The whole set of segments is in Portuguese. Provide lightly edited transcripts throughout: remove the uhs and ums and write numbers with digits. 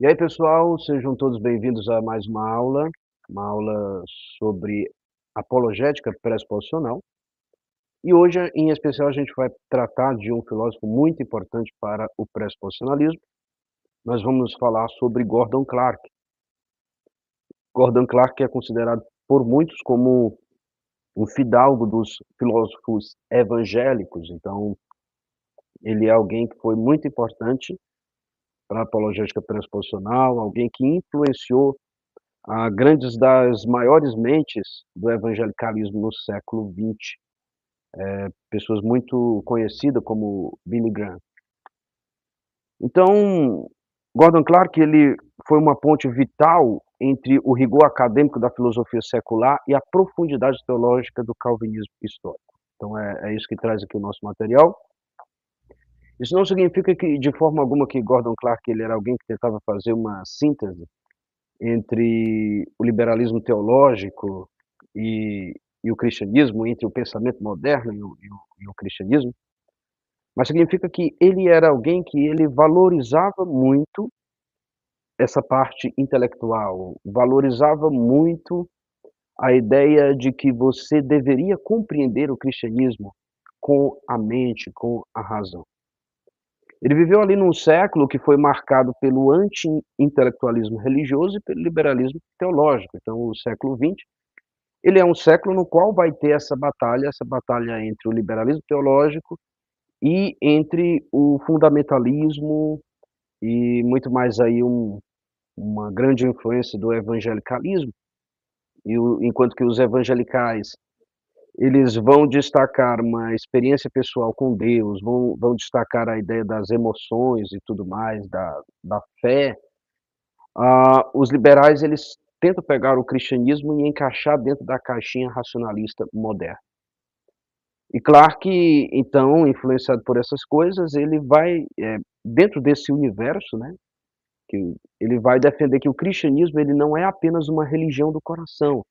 E aí, pessoal, sejam todos bem-vindos a mais uma aula sobre apologética pré-exposicional. E hoje, em especial, a gente vai tratar de um filósofo muito importante para o pré-exposicionalismo. Nós vamos falar sobre Gordon Clark. Gordon Clark é considerado por muitos como um fidalgo dos filósofos evangélicos. Então, ele é alguém que foi muito importante para a apologética pré-exposicional, alguém que influenciou grandes das maiores mentes do evangelicalismo no século XX, pessoas muito conhecidas como Billy Graham. Então, Gordon Clark ele foi uma ponte vital entre o rigor acadêmico da filosofia secular e a profundidade teológica do calvinismo histórico. Então é isso que traz aqui o nosso material. Isso não significa que, de forma alguma, que Gordon Clark ele era alguém que tentava fazer uma síntese entre o liberalismo teológico e, e o cristianismo, entre o pensamento moderno e o cristianismo, mas significa que ele era alguém que ele valorizava muito essa parte intelectual, valorizava muito a ideia de que você deveria compreender o cristianismo com a mente, com a razão. Ele viveu ali num século que foi marcado pelo anti-intelectualismo religioso e pelo liberalismo teológico. Então, o século XX, ele é um século no qual vai ter essa batalha entre o liberalismo teológico e entre o fundamentalismo e muito mais aí uma grande influência do evangelicalismo. Enquanto que os evangelicais eles vão destacar uma experiência pessoal com Deus, vão destacar a ideia das emoções e tudo mais, da fé. Os liberais, eles tentam pegar o cristianismo e encaixar dentro da caixinha racionalista moderna. E Clark, então, influenciado por essas coisas, ele vai, dentro desse universo, né, que ele vai defender que o cristianismo ele não é apenas uma religião do coração,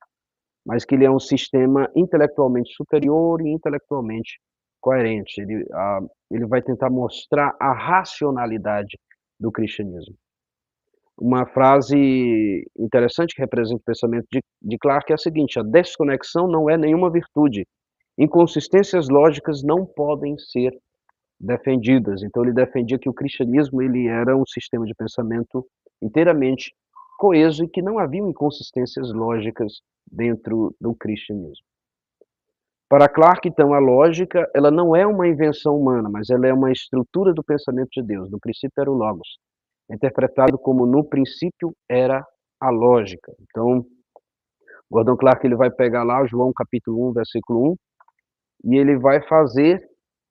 mas que ele é um sistema intelectualmente superior e intelectualmente coerente. Ele vai tentar mostrar a racionalidade do cristianismo. Uma frase interessante que representa o pensamento de Clarke é a seguinte: a desconexão não é nenhuma virtude. Inconsistências lógicas não podem ser defendidas. Então ele defendia que o cristianismo ele era um sistema de pensamento inteiramente coeso e que não haviam inconsistências lógicas dentro do cristianismo. Para Clarke, então, a lógica ela não é uma invenção humana, mas ela é uma estrutura do pensamento de Deus. No princípio era o Logos, interpretado como no princípio era a lógica. Então, Gordon Clark ele vai pegar lá João capítulo 1, versículo 1, e ele vai fazer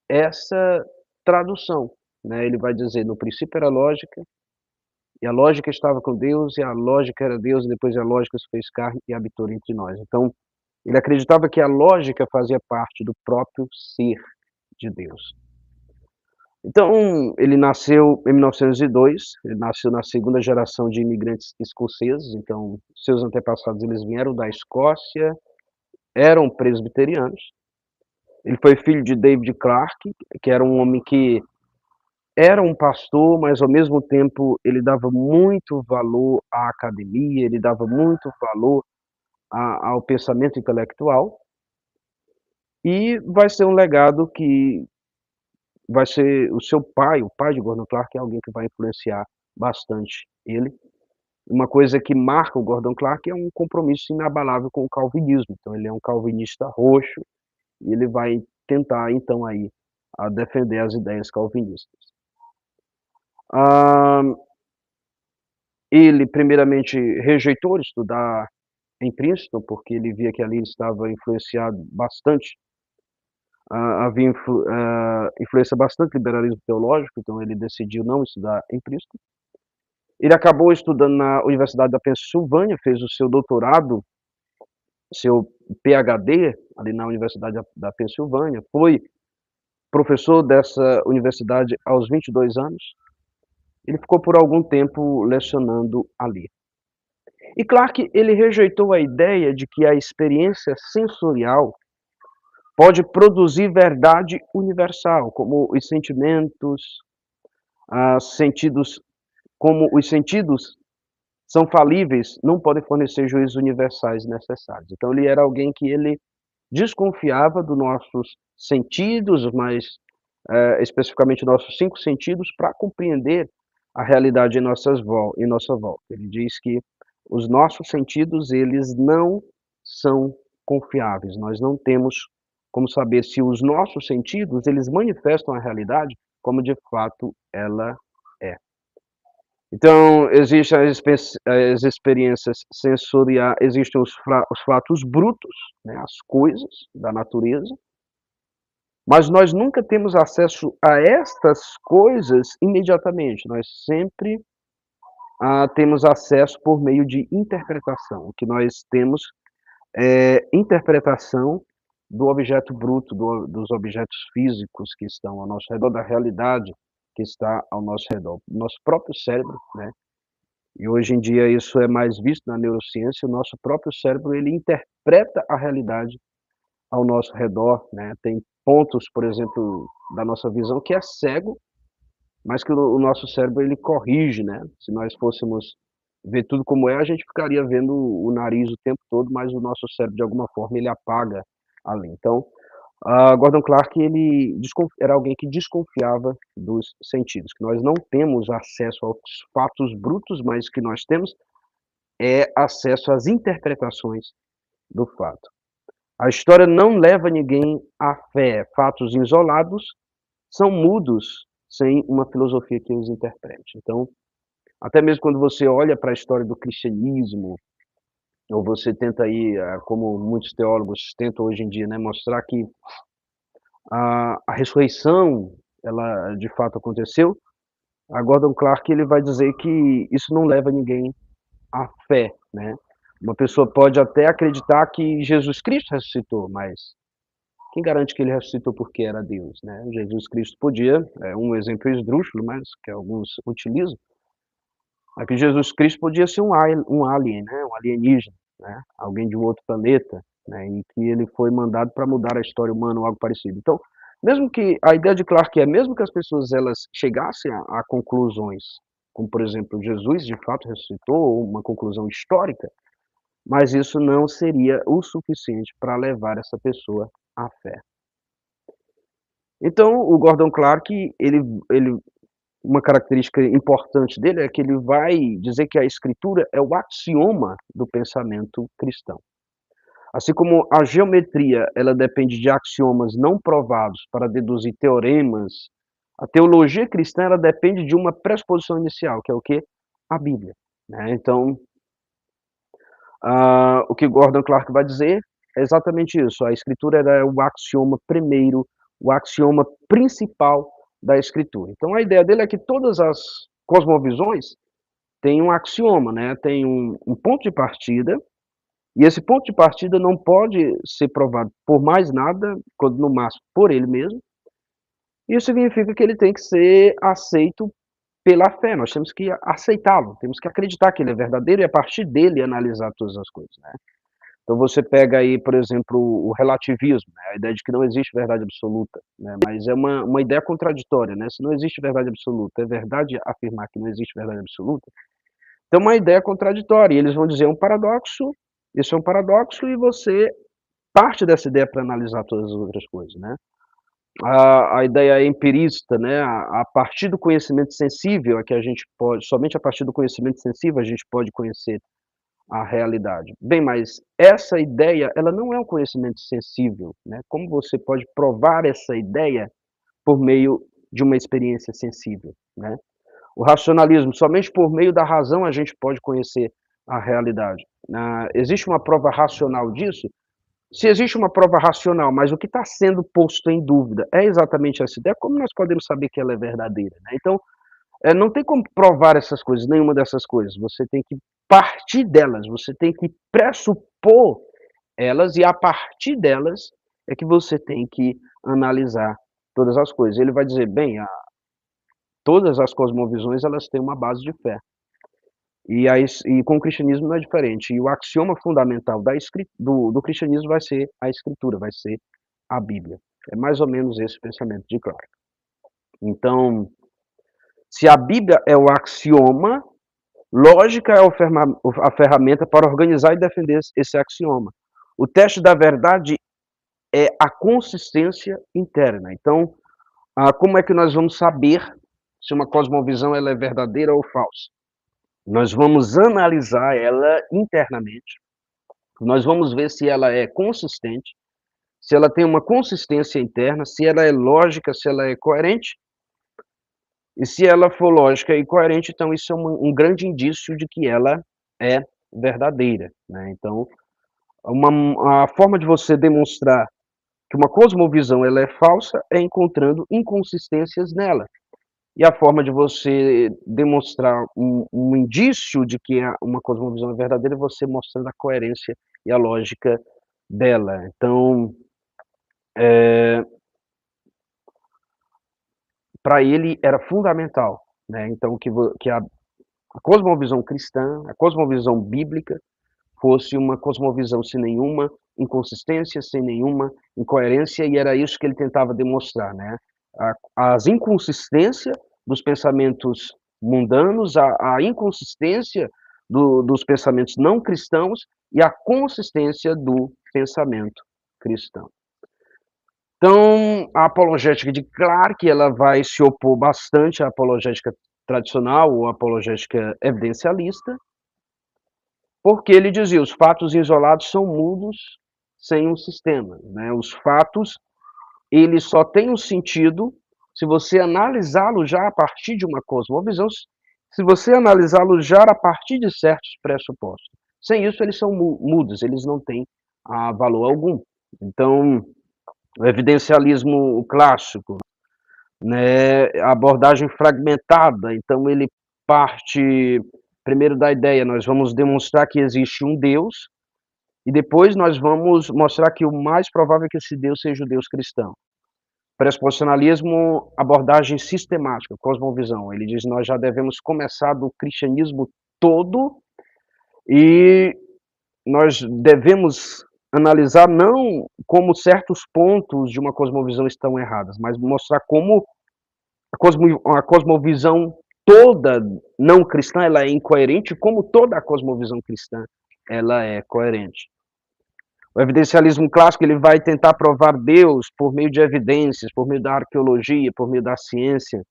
essa tradução, né? Ele vai dizer, no princípio era a lógica, e a lógica estava com Deus, e a lógica era Deus, e depois a lógica se fez carne e habitou entre nós. Então, ele acreditava que a lógica fazia parte do próprio ser de Deus. Então, ele nasceu em 1902, ele nasceu na segunda geração de imigrantes escoceses, então seus antepassados eles vieram da Escócia, eram presbiterianos. Ele foi filho de David Clark, que era um homem que era um pastor, mas ao mesmo tempo ele dava muito valor à academia, ele dava muito valor ao pensamento intelectual, e vai ser um legado que vai ser o seu pai, o pai de Gordon Clark, é alguém que vai influenciar bastante ele. Uma coisa que marca o Gordon Clark é um compromisso inabalável com o calvinismo. Então ele é um calvinista roxo e ele vai tentar então aí a defender as ideias calvinistas. Ah, ele primeiramente rejeitou estudar em Princeton porque ele via que ali ele estava influenciado bastante, havia influência bastante liberalismo teológico, então ele decidiu não estudar em Princeton. Ele acabou estudando na Universidade da Pensilvânia, fez o seu doutorado, seu PhD ali na Universidade da Pensilvânia, foi professor dessa universidade aos 22 anos. Ele ficou por algum tempo lecionando ali. E Clark, ele rejeitou a ideia de que a experiência sensorial pode produzir verdade universal, como os sentimentos, sentidos como os sentidos são falíveis, não podem fornecer juízos universais necessários. Então ele era alguém que ele desconfiava dos nossos sentidos, mas especificamente nossos 5 sentidos, para compreender a realidade em nossa volta. Ele diz que os nossos sentidos, eles não são confiáveis. Nós não temos como saber se os nossos sentidos, eles manifestam a realidade como de fato ela é. Então, existem as experiências sensoriais, existem os fatos brutos, né, as coisas da natureza, mas nós nunca temos acesso a estas coisas imediatamente, nós sempre temos acesso por meio de interpretação. O que nós temos é interpretação do objeto bruto, dos objetos físicos que estão ao nosso redor, da realidade que está ao nosso redor. Nosso próprio cérebro, né? E hoje em dia isso é mais visto na neurociência, o nosso próprio cérebro ele interpreta a realidade ao nosso redor, né. Tem pontos, por exemplo, da nossa visão que é cego, mas que o nosso cérebro ele corrige, né. Se nós fôssemos ver tudo como é, a gente ficaria vendo o nariz o tempo todo, mas o nosso cérebro de alguma forma ele apaga ali. Então, Gordon Clark ele era alguém que desconfiava dos sentidos, que nós não temos acesso aos fatos brutos, mas que nós temos é acesso às interpretações do fato. A história não leva ninguém à fé. Fatos isolados são mudos sem uma filosofia que os interprete. Então, até mesmo quando você olha para a história do cristianismo, ou você tenta aí, como muitos teólogos tentam hoje em dia, né, mostrar que a ressurreição, ela de fato aconteceu, a Gordon Clark ele vai dizer que isso não leva ninguém à fé, né. Uma pessoa pode até acreditar que Jesus Cristo ressuscitou, mas quem garante que ele ressuscitou porque era Deus, né? Jesus Cristo podia, um exemplo esdrúxulo, mas que alguns utilizam, é que Jesus Cristo podia ser um alien, né? Um alienígena, né? Alguém de um outro planeta, né? E que ele foi mandado para mudar a história humana ou algo parecido. Então, mesmo que a ideia de Clarke é, mesmo que as pessoas elas chegassem a conclusões, como por exemplo Jesus de fato ressuscitou, ou uma conclusão histórica, mas isso não seria o suficiente para levar essa pessoa à fé. Então, o Gordon Clark, ele uma característica importante dele é que ele vai dizer que a escritura é o axioma do pensamento cristão. Assim como a geometria, ela depende de axiomas não provados para deduzir teoremas, a teologia cristã, ela depende de uma pressuposição inicial, que é o quê? A Bíblia, né. Então, o que Gordon Clark vai dizer é exatamente isso, a escritura era o axioma primeiro, o axioma principal da escritura. Então a ideia dele é que todas as cosmovisões têm um axioma, né, tem um ponto de partida, e esse ponto de partida não pode ser provado por mais nada, quando no máximo por ele mesmo. Isso significa que ele tem que ser aceito pela fé, nós temos que aceitá-lo, temos que acreditar que ele é verdadeiro e a partir dele analisar todas as coisas, né. Então você pega aí, por exemplo, o relativismo, né, a ideia de que não existe verdade absoluta, né, mas é uma ideia contraditória, né, se não existe verdade absoluta, é verdade afirmar que não existe verdade absoluta? Então é uma ideia contraditória, e eles vão dizer: "É um paradoxo, isso é um paradoxo", e você parte dessa ideia para analisar todas as outras coisas, né. A ideia empirista, né, a partir do conhecimento sensível é que a gente pode somente a partir do conhecimento sensível a gente pode conhecer a realidade. Bem, mas essa ideia, ela não é um conhecimento sensível, né, como você pode provar essa ideia por meio de uma experiência sensível, né? O racionalismo, somente por meio da razão a gente pode conhecer a realidade. Existe uma prova racional disso? Se existe uma prova racional, mas o que está sendo posto em dúvida é exatamente essa ideia, como nós podemos saber que ela é verdadeira, né? Então, não tem como provar essas coisas, nenhuma dessas coisas. Você tem que partir delas, você tem que pressupor elas e a partir delas é que você tem que analisar todas as coisas. Ele vai dizer, bem, todas as cosmovisões elas têm uma base de fé. E com o cristianismo não é diferente. E o axioma fundamental do cristianismo vai ser a escritura, vai ser a Bíblia. É mais ou menos esse o pensamento de Clarke. Então, Se a Bíblia é o axioma, lógica é a ferramenta para organizar e defender esse axioma. O teste da verdade é a consistência interna. Então, como é que nós vamos saber se uma cosmovisão ela é verdadeira ou falsa? Nós vamos analisar ela internamente, nós vamos ver se ela é consistente, se ela tem uma consistência interna, se ela é lógica, se ela é coerente. E se ela for lógica e coerente, então isso é um grande indício de que ela é verdadeira, né. Então, a forma de você demonstrar que uma cosmovisão ela é falsa é encontrando inconsistências nela. E a forma de você demonstrar um indício de que uma cosmovisão é verdadeira é você mostrando a coerência e a lógica dela. Então, para ele era fundamental, né, então que a cosmovisão cristã, a cosmovisão bíblica, fosse uma cosmovisão sem nenhuma inconsistência, sem nenhuma incoerência, e era isso que ele tentava demonstrar, né? As inconsistências dos pensamentos mundanos, a inconsistência dos pensamentos não cristãos e a consistência do pensamento cristão. Então, a apologética de Clarke, ela vai se opor bastante à apologética tradicional ou apologética evidencialista, porque ele dizia: os fatos isolados são mudos sem um sistema, né? Os fatos, eles só têm um sentido se você analisá-lo já a partir de uma cosmovisão, se você analisá-lo já a partir de certos pressupostos. Sem isso, eles são mudos, eles não têm valor algum. Então, o evidencialismo clássico, né, a abordagem fragmentada, então ele parte primeiro da ideia, nós vamos demonstrar que existe um Deus, e depois nós vamos mostrar que o mais provável é que esse Deus seja o Deus cristão. Pressuposicionalismo, abordagem sistemática, cosmovisão. Ele diz: nós já devemos começar do cristianismo todo e nós devemos analisar não como certos pontos de uma cosmovisão estão erradas, mas mostrar como a cosmovisão toda não cristã ela é incoerente, como toda a cosmovisão cristã ela é coerente. O evidencialismo clássico ele vai tentar provar Deus por meio de evidências, por meio da arqueologia, por meio da ciência.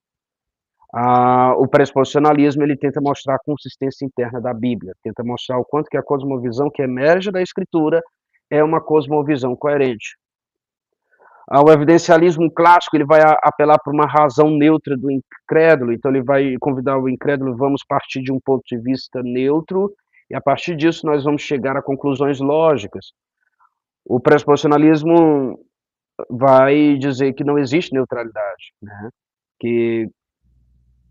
O pressuposicionalismo ele tenta mostrar a consistência interna da Bíblia, tenta mostrar o quanto que a cosmovisão que emerge da Escritura é uma cosmovisão coerente. O evidencialismo clássico ele vai apelar para uma razão neutra do incrédulo, então ele vai convidar o incrédulo, vamos partir de um ponto de vista neutro, e a partir disso nós vamos chegar a conclusões lógicas. O pressuposicionalismo vai dizer que não existe neutralidade, né? Que,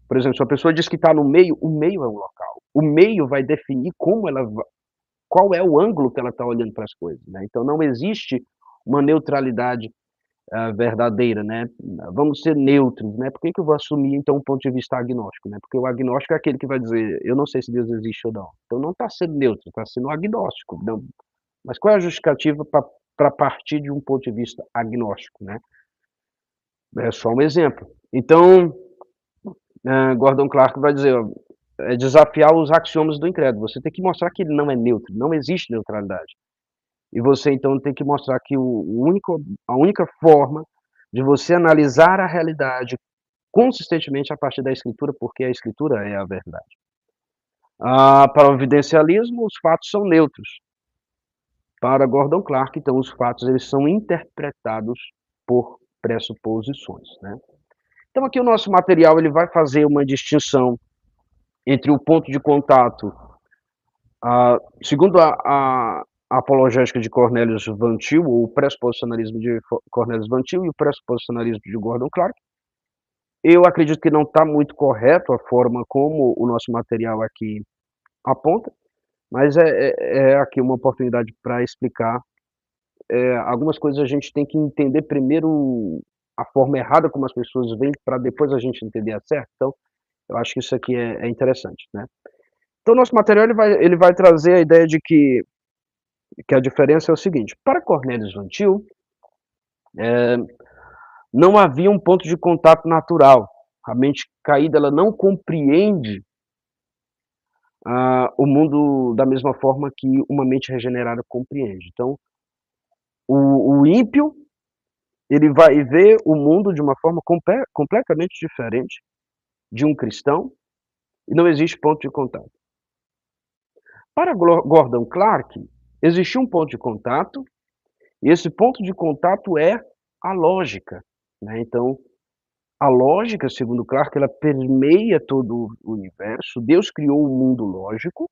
por exemplo, se a pessoa diz que está no meio, o meio é um local. O meio vai definir qual é o ângulo que ela está olhando para as coisas, né? Então não existe uma neutralidade verdadeira, né? Vamos ser neutros, né? Por que eu vou assumir então um ponto de vista agnóstico, né? Porque o agnóstico é aquele que vai dizer, eu não sei se Deus existe ou não. Então não está sendo neutro, está sendo agnóstico. Não. Mas qual é a justificativa para partir de um ponto de vista agnóstico, né? É só um exemplo. Então, Gordon Clark vai dizer, ó, é desafiar os axiomas do incrédulo. Você tem que mostrar que ele não é neutro, não existe neutralidade. E você então tem que mostrar que a única forma de você analisar a realidade consistentemente a partir da Escritura, porque a Escritura é a verdade. Para o evidencialismo, os fatos são neutros. Para Gordon Clark, então, os fatos eles são interpretados por pressuposições, né? Então aqui o nosso material ele vai fazer uma distinção entre o ponto de contato, segundo a apologética de Cornelius Van Til, ou o pressuposicionalismo de Cornelius Van Til e o pressuposicionalismo de Gordon Clark. Eu acredito que não está muito correto a forma como o nosso material aqui aponta, mas é aqui uma oportunidade para explicar. Algumas coisas a gente tem que entender primeiro a forma errada como as pessoas veem, para depois a gente entender a certa. Então, eu acho que isso aqui é interessante, né? Então, nosso material ele vai trazer a ideia de que a diferença é o seguinte: para Cornelius Van Til, não havia um ponto de contato natural. A mente caída, ela não compreende o mundo da mesma forma que uma mente regenerada compreende. Então, o ímpio, ele vai ver o mundo de uma forma completamente diferente de um cristão, e não existe ponto de contato. Para Gordon Clark, existe um ponto de contato, e esse ponto de contato é a lógica, né. Então, a lógica, segundo Clark, ela permeia todo o universo. Deus criou o mundo lógico.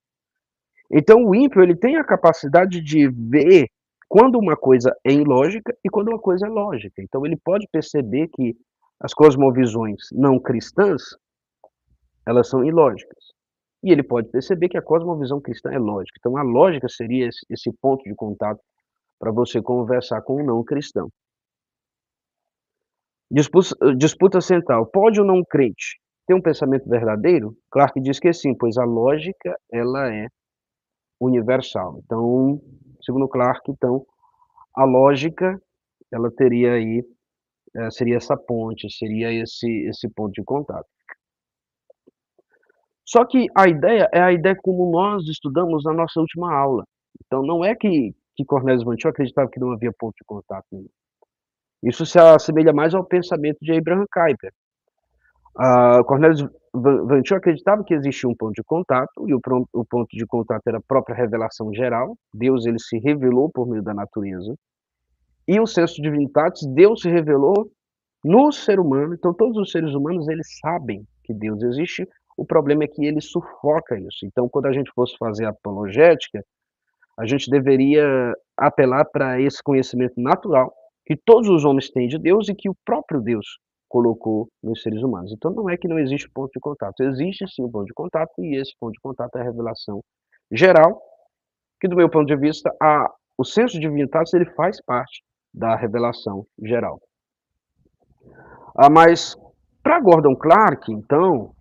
Então o ímpio, ele tem a capacidade de ver quando uma coisa é ilógica e quando uma coisa é lógica. Então ele pode perceber que as cosmovisões não cristãs, elas são ilógicas. E ele pode perceber que a cosmovisão cristã é lógica. Então a lógica seria esse ponto de contato para você conversar com um não cristão. Disputa central: pode o não crente ter um pensamento verdadeiro? Clark diz que sim, pois a lógica, ela é universal. Então, segundo Clark, então, a lógica, ela teria aí, seria essa ponte, seria esse ponto de contato. Só que a ideia é a ideia como nós estudamos na nossa última aula. Então não é que Cornelius Van Til acreditava que não havia ponto de contato nenhum. Isso se assemelha mais ao pensamento de Abraham Kuyper. Cornelius Van Til acreditava que existia um ponto de contato, e o ponto de contato era a própria revelação geral. Deus, ele se revelou por meio da natureza. E o senso divinditatis, Deus se revelou no ser humano. Então todos os seres humanos, eles sabem que Deus existe. O problema é que ele sufoca isso. Então, quando a gente fosse fazer apologética, a gente deveria apelar para esse conhecimento natural que todos os homens têm de Deus e que o próprio Deus colocou nos seres humanos. Então não é que não existe ponto de contato, existe sim um ponto de contato, e esse ponto de contato é a revelação geral, que do meu ponto de vista, o senso divinditatis, ele faz parte da revelação geral. Mas para Gordon Clark, então,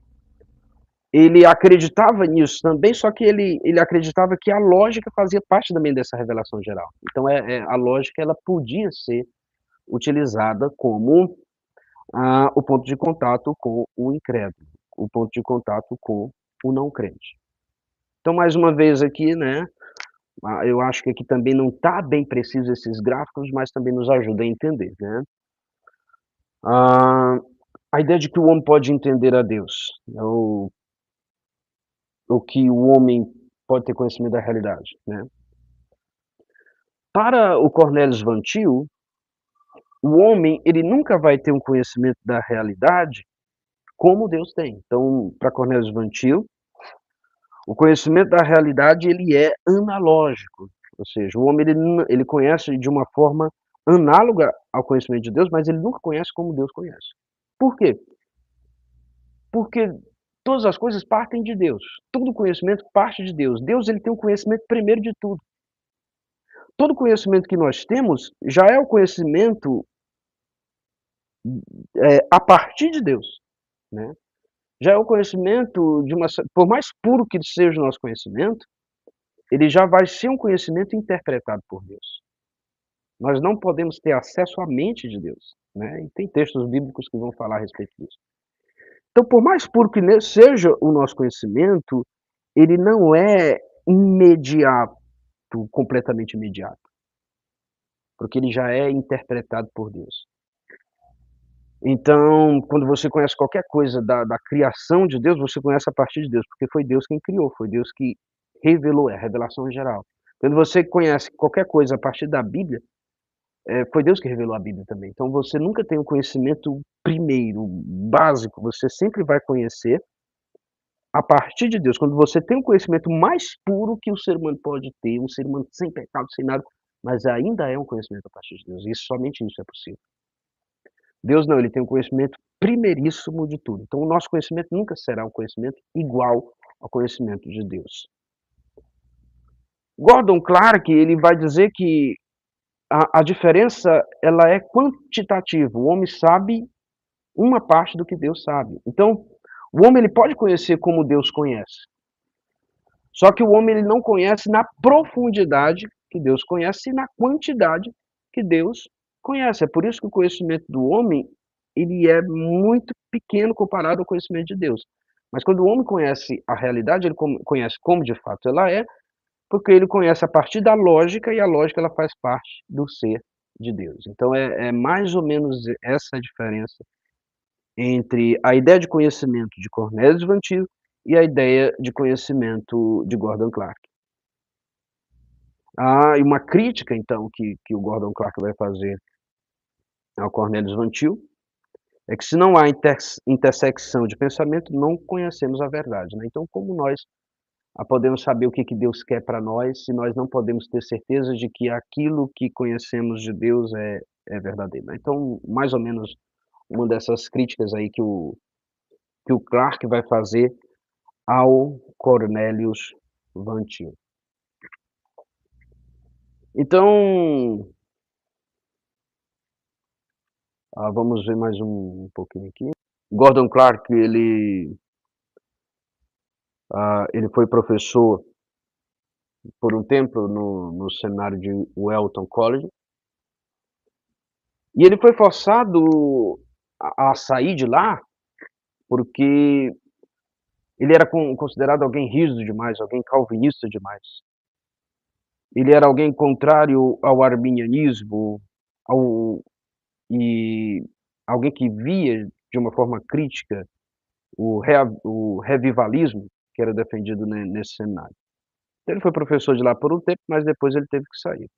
ele acreditava nisso também, só que ele acreditava que a lógica fazia parte também dessa revelação geral. Então a lógica, ela podia ser utilizada como o ponto de contato com o incrédulo, o ponto de contato com o não crente. Então, mais uma vez aqui, né, eu acho que aqui também não está bem preciso esses gráficos, mas também nos ajuda a entender, né. A ideia de que o homem pode entender a Deus, ou que o homem pode ter conhecimento da realidade, né. Para o Cornelius Van Til, o homem, ele nunca vai ter um conhecimento da realidade como Deus tem. Então, para Cornelius Van Til, o conhecimento da realidade, ele é analógico, ou seja, o homem, ele conhece de uma forma análoga ao conhecimento de Deus, mas ele nunca conhece como Deus conhece. Por quê? Porque todas as coisas partem de Deus, todo conhecimento parte de Deus. Deus, ele tem o conhecimento primeiro de tudo. Todo conhecimento que nós temos já é o conhecimento a partir de Deus, né. Já é o conhecimento de uma, por mais puro que seja o nosso conhecimento, ele já vai ser um conhecimento interpretado por Deus. Nós não podemos ter acesso à mente de Deus, né, e tem textos bíblicos que vão falar a respeito disso. Então, por mais puro que seja o nosso conhecimento, ele não é imediato, completamente imediato, porque ele já é interpretado por Deus. Então, quando você conhece qualquer coisa da criação de Deus, você conhece a partir de Deus, porque foi Deus quem criou, foi Deus que revelou, é a revelação geral. Quando você conhece qualquer coisa a partir da Bíblia, foi Deus que revelou a Bíblia também. Então você nunca tem um conhecimento primeiro, básico, você sempre vai conhecer a partir de Deus. Quando você tem um conhecimento mais puro que o ser humano pode ter, um ser humano sem pecado, sem nada, mas ainda é um conhecimento a partir de Deus, e somente isso é possível. Deus não, ele tem um conhecimento primeiríssimo de tudo. Então o nosso conhecimento nunca será um conhecimento igual ao conhecimento de Deus. Gordon Clark, ele vai dizer que a diferença, ela é quantitativa. O homem sabe uma parte do que Deus sabe. Então, o homem, ele pode conhecer como Deus conhece. Só que o homem, ele não conhece na profundidade que Deus conhece e na quantidade que Deus conhece. É por isso que o conhecimento do homem, ele é muito pequeno comparado ao conhecimento de Deus. Mas quando o homem conhece a realidade, ele conhece como de fato ela é, porque ele conhece a partir da lógica, e a lógica ela faz parte do ser de Deus. Então é mais ou menos essa a diferença entre a ideia de conhecimento de Cornelius Van Til e a ideia de conhecimento de Gordon Clark. E uma crítica, então, que o Gordon Clark vai fazer ao Cornelius Van Til é que se não há intersecção de pensamento, não conhecemos a verdade, né. Então como nós podemos saber o que Deus quer para nós, se nós não podemos ter certeza de que aquilo que conhecemos de Deus é verdadeiro, né. Então, mais ou menos, uma dessas críticas aí que o Clark vai fazer ao Cornelius Van Til. Então, vamos ver mais um pouquinho aqui. Gordon Clark, ele foi professor por um tempo no seminário de Welton College, e ele foi forçado a sair de lá, porque ele era considerado alguém rígido demais, alguém calvinista demais. Ele era alguém contrário ao arminianismo, e alguém que via de uma forma crítica o revivalismo que era defendido nesse seminário. Ele foi professor de lá por um tempo, mas depois ele teve que sair.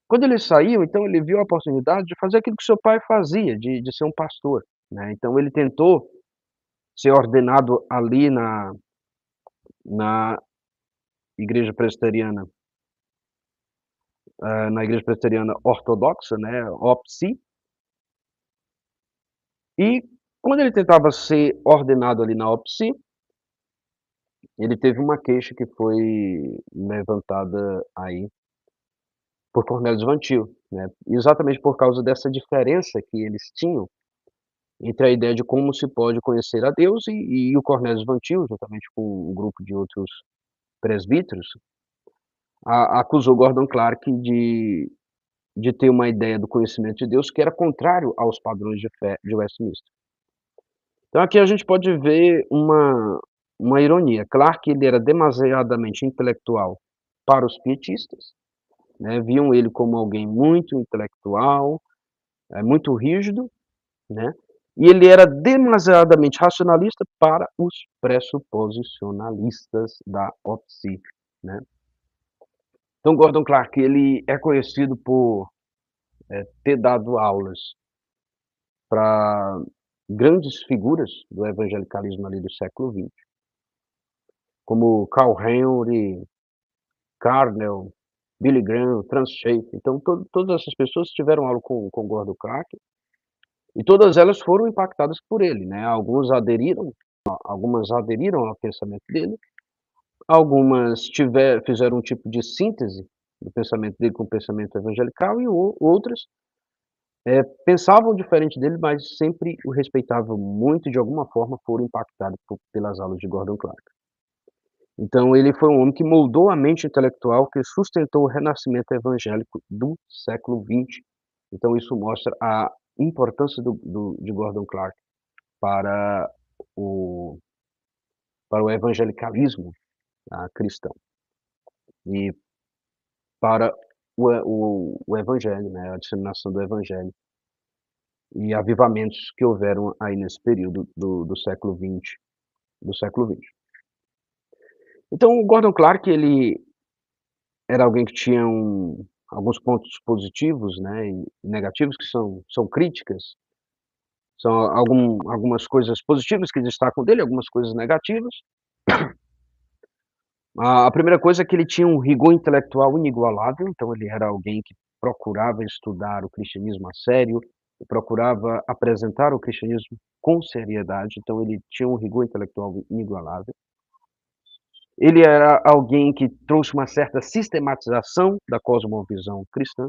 Quando ele saiu, então ele viu a oportunidade de fazer aquilo que seu pai fazia, de ser um pastor, né. Então ele tentou ser ordenado ali na igreja presbiteriana, na igreja presbiteriana ortodoxa, né, OPSI, e quando ele tentava ser ordenado ali na OPSI, ele teve uma queixa que foi levantada aí por Cornelius Van Til, né, exatamente por causa dessa diferença que eles tinham entre a ideia de como se pode conhecer a Deus e o Cornelius Van Til, juntamente com um grupo de outros presbíteros, acusou Gordon Clark de ter uma ideia do conhecimento de Deus que era contrário aos padrões de fé de Westminster. Então aqui a gente pode ver uma ironia. Clark, ele era demasiadamente intelectual para os pietistas, né, viam ele como alguém muito intelectual, muito rígido, né, e ele era demasiadamente racionalista para os pressuposicionalistas da OPSI, né. Então Gordon Clark, ele é conhecido por ter dado aulas para grandes figuras do evangelicalismo ali do século XX, como Carl Henry, Carnell, Billy Graham, Francis Schaeffer. Então todas essas pessoas tiveram aula com Gordon Clark, e todas elas foram impactadas por ele, né. Algumas aderiram ao pensamento dele, algumas fizeram um tipo de síntese do pensamento dele com o pensamento evangelical, e outras pensavam diferente dele, mas sempre o respeitavam muito e de alguma forma foram impactados pelas aulas de Gordon Clark. Então ele foi um homem que moldou a mente intelectual que sustentou o renascimento evangélico do século XX. Então isso mostra a importância de Gordon Clark para o evangelicalismo cristão e para o evangelho, né, a disseminação do evangelho e avivamentos que houveram aí nesse período do século XX. Então o Gordon Clark, ele era alguém que tinha alguns pontos positivos, né, e negativos, que são críticas, são algumas coisas positivas que destacam dele, algumas coisas negativas. A primeira coisa é que ele tinha um rigor intelectual inigualável, então ele era alguém que procurava estudar o cristianismo a sério, procurava apresentar o cristianismo com seriedade, então ele tinha um rigor intelectual inigualável. Ele era alguém que trouxe uma certa sistematização da cosmovisão cristã,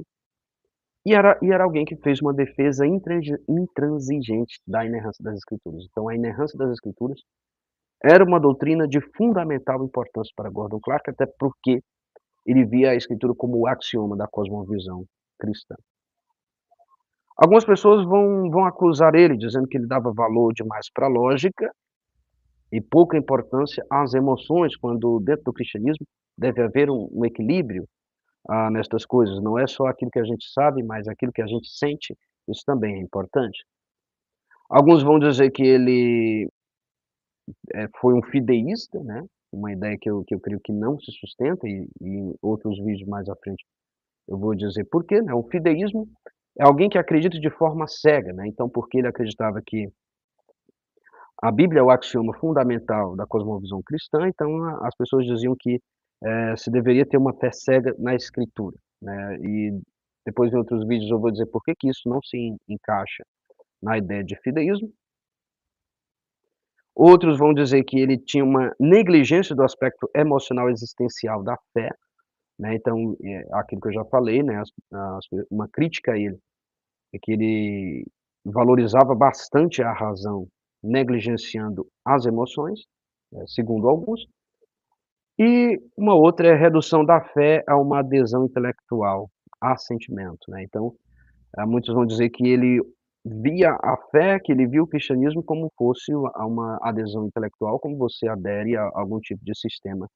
e era alguém que fez uma defesa intransigente da inerrância das Escrituras. Então a inerrância das Escrituras era uma doutrina de fundamental importância para Gordon Clark, até porque ele via a Escritura como o axioma da cosmovisão cristã. Algumas pessoas vão acusar ele, dizendo que ele dava valor demais para a lógica e pouca importância às emoções, quando dentro do cristianismo deve haver um equilíbrio, nestas coisas. Não é só aquilo que a gente sabe, mas aquilo que a gente sente, isso também é importante. Alguns vão dizer que ele, foi um fideísta, né, uma ideia que eu creio que não se sustenta e em outros vídeos mais à frente eu vou dizer por quê, né. O fideísmo é alguém que acredita de forma cega, né, então porque ele acreditava que a Bíblia é o axioma fundamental da cosmovisão cristã, então as pessoas diziam que, se deveria ter uma fé cega na escritura, né, e depois em outros vídeos eu vou dizer por que que isso não se encaixa na ideia de fideísmo. Outros vão dizer que ele tinha uma negligência do aspecto emocional existencial da fé, né, então, aquilo que eu já falei, né, uma crítica a ele é que ele valorizava bastante a razão, negligenciando as emoções, segundo alguns. E uma outra é a redução da fé a uma adesão intelectual, a sentimento, né. Então, muitos vão dizer que ele via a fé, que ele via o cristianismo como fosse uma adesão intelectual, como você adere a algum tipo de sistema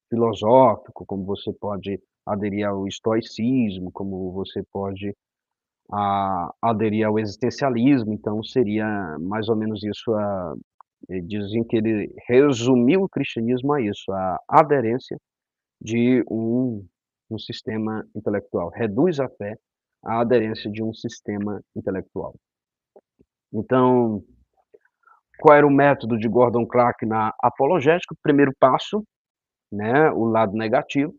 filosófico, como você pode aderir ao estoicismo, como você pode, aderir ao existencialismo, então seria mais ou menos isso, diziam que ele resumiu o cristianismo a isso, a aderência de um sistema intelectual, reduz a fé à aderência de um sistema intelectual. Então, qual era o método de Gordon Clark na apologética? O primeiro passo, né, o lado negativo,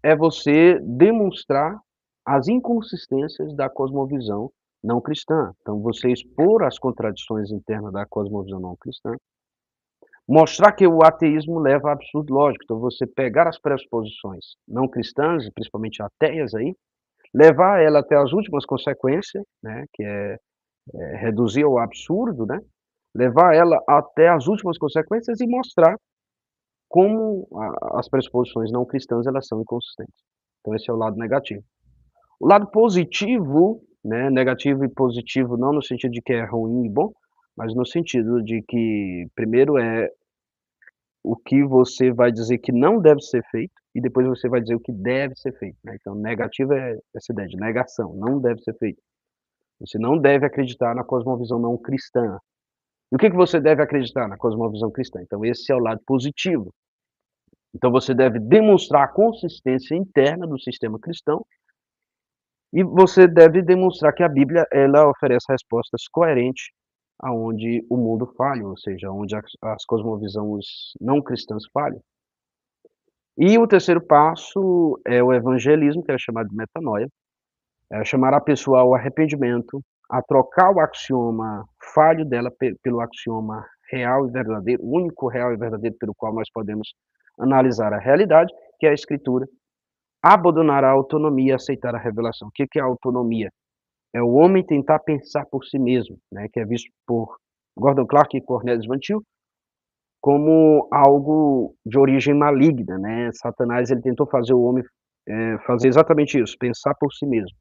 é você demonstrar as inconsistências da cosmovisão não cristã. Então você expor as contradições internas da cosmovisão não cristã, mostrar que o ateísmo leva a absurdo lógico, então você pegar as pressuposições não cristãs, principalmente ateias aí, levar ela até as últimas consequências, né, que é reduzir ao absurdo, né, levar ela até as últimas consequências e mostrar como as pressuposições não cristãs elas são inconsistentes. Então esse é o lado negativo. O lado positivo, né, negativo e positivo não no sentido de que é ruim e bom, mas no sentido de que primeiro é o que você vai dizer que não deve ser feito e depois você vai dizer o que deve ser feito, né. Então negativo é essa ideia de negação, não deve ser feito. Você não deve acreditar na cosmovisão não cristã. E o que que você deve acreditar na cosmovisão cristã? Então esse é o lado positivo. Então você deve demonstrar a consistência interna do sistema cristão e você deve demonstrar que a Bíblia ela oferece respostas coerentes aonde o mundo falha, ou seja, onde as cosmovisões não cristãs falham. E o terceiro passo é o evangelismo, que é chamado de metanoia, é chamar a pessoa ao arrependimento, a trocar o axioma falho dela pelo axioma real e verdadeiro, o único real e verdadeiro pelo qual nós podemos analisar a realidade, que é a Escritura, abandonar a autonomia e aceitar a revelação. O que que é a autonomia? É o homem tentar pensar por si mesmo, né, que é visto por Gordon Clark e Cornelius Van Til como algo de origem maligna, né. Satanás ele tentou fazer o homem, fazer exatamente isso, pensar por si mesmo.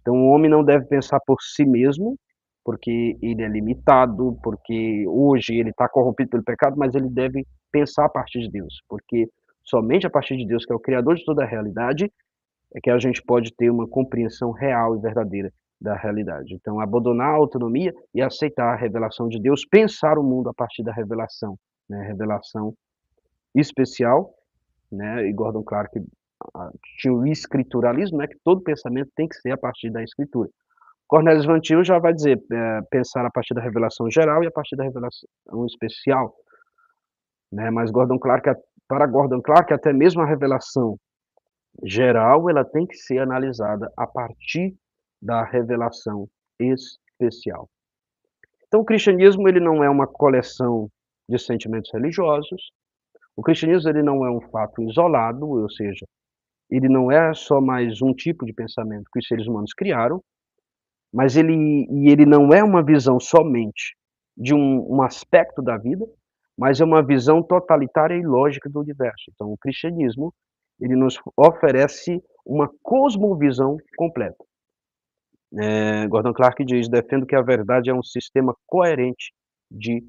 Então o homem não deve pensar por si mesmo, porque ele é limitado, porque hoje ele está corrompido pelo pecado, mas ele deve pensar a partir de Deus, porque somente a partir de Deus, que é o criador de toda a realidade, é que a gente pode ter uma compreensão real e verdadeira da realidade. Então abandonar a autonomia e aceitar a revelação de Deus, pensar o mundo a partir da revelação, né, revelação especial, né, e Gordon Clark tinha o escrituralismo, né, que todo pensamento tem que ser a partir da escritura. Cornelius Van Til já vai dizer, pensar a partir da revelação geral e a partir da revelação especial, né, mas para Gordon Clark até mesmo a revelação geral ela tem que ser analisada a partir da revelação especial. Então o cristianismo ele não é uma coleção de sentimentos religiosos, o cristianismo ele não é um fato isolado, ou seja, ele não é só mais um tipo de pensamento que os seres humanos criaram, mas ele não é uma visão somente de um aspecto da vida, mas é uma visão totalitária e lógica do universo. Então o cristianismo, ele nos oferece uma cosmovisão completa. Gordon Clark diz: "Defendo que a verdade é um sistema coerente de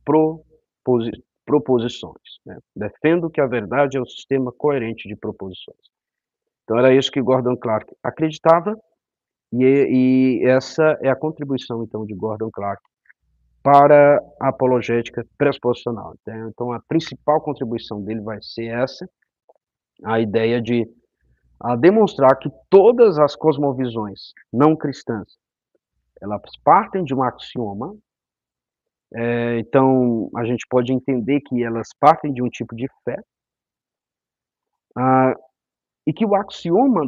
proposi proposições", né. Defendo que a verdade é um sistema coerente de proposições. Então era isso que Gordon Clark acreditava, e essa é a contribuição, então, de Gordon Clark para a apologética pressuposicional. Então a principal contribuição dele vai ser essa, a ideia de demonstrar que todas as cosmovisões não cristãs, elas partem de um axioma. Então a gente pode entender que elas partem de um tipo de fé, ah, e que o axioma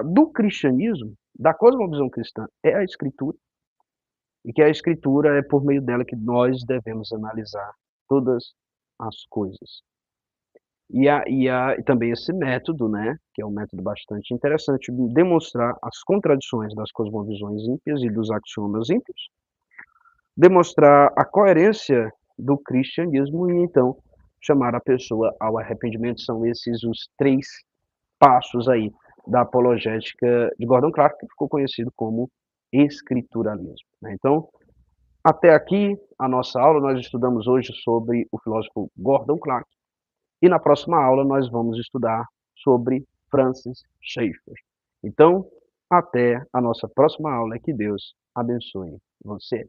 do cristianismo, da cosmovisão cristã, é a Escritura, e que a Escritura é por meio dela que nós devemos analisar todas as coisas. E também esse método, né, que é um método bastante interessante, de demonstrar as contradições das cosmovisões ímpias e dos axiomas ímpios, demonstrar a coerência do cristianismo e então chamar a pessoa ao arrependimento. São esses os 3 passos aí da apologética de Gordon Clark, que ficou conhecido como escrituralismo, né. Então, até aqui a nossa aula, nós estudamos hoje sobre o filósofo Gordon Clark, e na próxima aula nós vamos estudar sobre Francis Schaeffer. Então, até a nossa próxima aula, que Deus abençoe você.